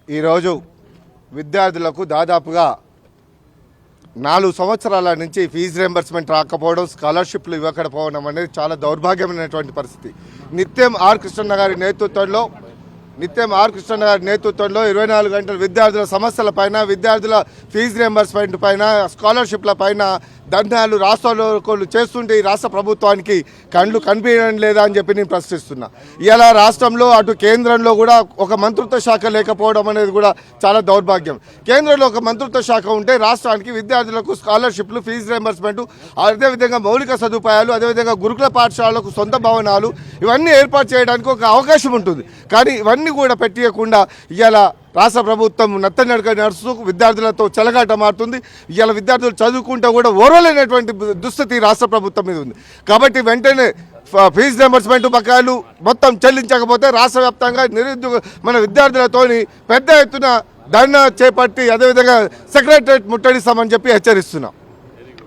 ఈరోజు విద్యార్థులకు దాదాపుగా 4 సంవత్సరాల నుంచి ఫీజు రియంబర్స్మెంట్ రాకపోవడం, స్కాలర్షిప్లు ఇవ్వకపోవడం అనేది చాలా దౌర్భాగ్యమైనటువంటి పరిస్థితి. నిత్యం ఆర్ కృష్ణన్న గారి నేతృత్వంలో 24 గంటలు విద్యార్థుల సమస్యల పైన, విద్యార్థుల ఫీజు రియంబర్స్మెంట్ పైన, స్కాలర్షిప్ల పైన ధర్నాలు, రాష్ట్రాలు చేస్తుంటే ఈ రాష్ట్ర ప్రభుత్వానికి కళ్ళు కనిపించడం లేదా అని చెప్పి నేను ప్రశ్నిస్తున్నా. ఇలా రాష్ట్రంలో అటు కేంద్రంలో కూడా ఒక మంత్రిత్వ శాఖ లేకపోవడం అనేది కూడా చాలా దౌర్భాగ్యం. కేంద్రంలో ఒక మంత్రిత్వ శాఖ ఉంటే రాష్ట్రానికి విద్యార్థులకు స్కాలర్షిప్లు, ఫీజు రియంబర్స్మెంట్, అదేవిధంగా మౌలిక సదుపాయాలు, అదేవిధంగా గురుకుల పాఠశాలకు సొంత భవనాలు ఇవన్నీ ఏర్పాటు చేయడానికి ఒక అవకాశం ఉంటుంది. కానీ ఇవన్నీ కూడా పెట్టియకుండా ఇలా రాష్ట్ర ప్రభుత్వం నత్తనడక నడుస్తూ విద్యార్థులతో చెలగాట మారుతుంది. ఇవాళ విద్యార్థులు చదువుకుంటే కూడా ఓర్వలేనటువంటి దుస్థితి రాష్ట్ర ప్రభుత్వం మీద ఉంది. కాబట్టి వెంటనే ఫీజు రియంబర్స్మెంట్ బకాయిలు మొత్తం చెల్లించకపోతే రాష్ట్ర వ్యాప్తంగా నిరుద్యోగ మన విద్యార్థులతోని పెద్ద ఎత్తున ధర్నా చేపట్టి అదేవిధంగా సెక్రటరేట్ ముట్టడిస్తామని చెప్పి హెచ్చరిస్తున్నాం.